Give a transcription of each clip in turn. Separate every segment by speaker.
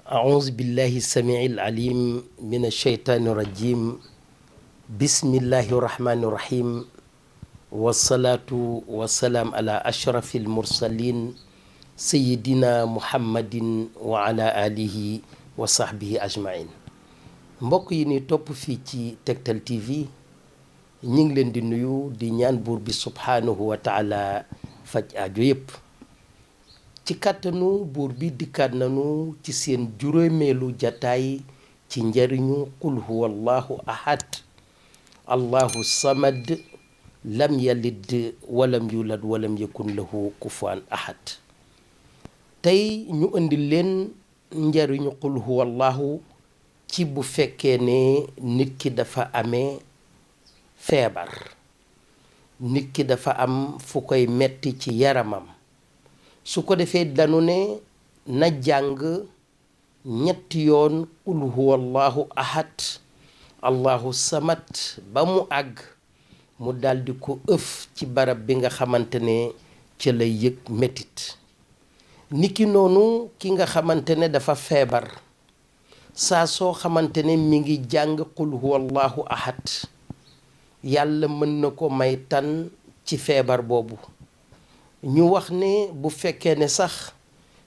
Speaker 1: أعوذ بالله السميع العليم من الشيطان الرجيم بسم الله الرحمن الرحيم والصلاة والسلام على أشرف المرسلين سيدنا محمد وعلى آله وصحبه أجمعين. mbokk yi ni topp fii ci Tektal TV ñi ngi leen di nuyu di ñaan buur bi subhaanahu wa taala faj aajo yépp ci kàttanu buur bi dikkaat nanu ci seen juróomeelu jataay ci njariñu qul huwa allahu ahad allahu samad lam yalid walam yulad walam yakun lahu kufuwan ahad. tey ñu indi leen njariñu qul huwa allahu ci bu fekkee ne nit ki dafa amee feebar, nit ki dafa am fu koy metti ci yaramam. su ko defee danu ne na jàng ñetti yoon qul huwa allahu ahad allahu samad ba mu àgg mu daldi ko ëf ci barab bi nga xamante ne ca lay yëg metit. niki noonu ki nga xamante ne dafa feebar, saa soo xamante ne mi ngi jàng qul huwa allahu ahad yàlla mën na ko may tan ci feebar boobu. ñu wax ne bu fekkee ne sax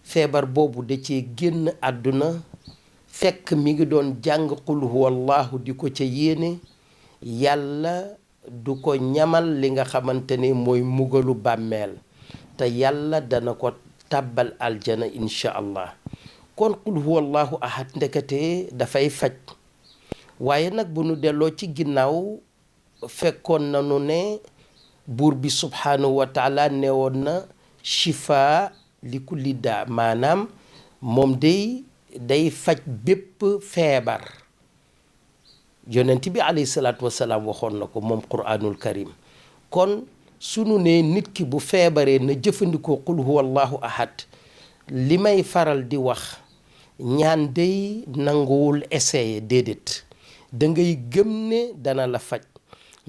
Speaker 1: feebar boobu da cee génn àdduna fekk mi ngi doon jàng qul huwa allahu di ko ca yéene, yàlla du ko ñamal li nga xamante ne mooy mugalu bàmmeel te yàlla dana ko tàbbal aljana insha allah. kon qul huwa allahu ahad ndekete dafay faj. waaye nag bu nu delloo ci ginnaaw fekkoon nanu ne buur bi subhaanahu wa taala newoon na shifa li kulli daa, maanaam moom day faj bépp feebar. yonent bi alayhi salaatu wasalaam waxoon na ko moom quraanul karim. kon sunu ne nit ki bu feebaree na jëfandikoo qul huwa allahu ahad, li may faral di wax ñaan day nanguwul essayer, déedéet da ngay gëm ne dana la faj,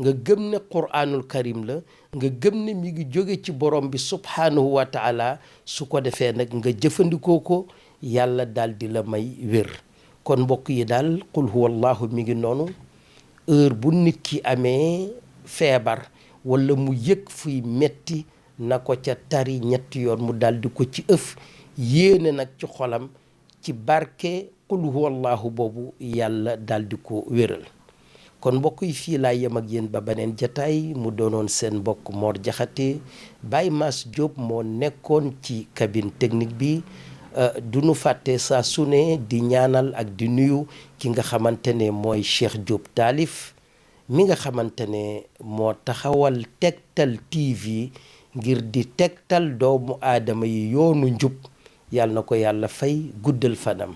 Speaker 1: nga gëm ne quraanul karim la, nga gëm ne mi ngi jóge ci borom bi subhaanahu wa taala. su ko defee nag nga jëfandikoo ko, yàlla daal di la may wér. kon mbokk yi daal qul huwa allahu mi ngi noonu. heure bu nit ki amee feebar wala mu yëg fuy metti na ko ca tari ñetti yoon, mu daal di ko ci ëf yéene nag ci xolam ci barke qul huwa allahu boobu yàlla daal di ko wéral. kon mbokk yi fii laa yem ak yéen ba beneen jataay. mu doonoon seen mbokk Mor Jaxate. Baye Mass Diop moo nekkoon ci cabine technique bi. du nu fàtte saa su ne di ñaanal ak di nuyu ki nga xamante ne mooy Cheikh Diop taalif mi nga xamante ne moo taxawal Tektal TV ngir di tegtal doomu aadama yi yoonu njub. yàlla na ko yàlla fay, guddal fanam.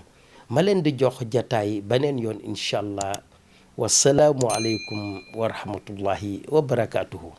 Speaker 1: ma leen di jox jataay beneen yoon incha allah. wasalaamu aleykum wa rahmatullahi wa barakaatuhu.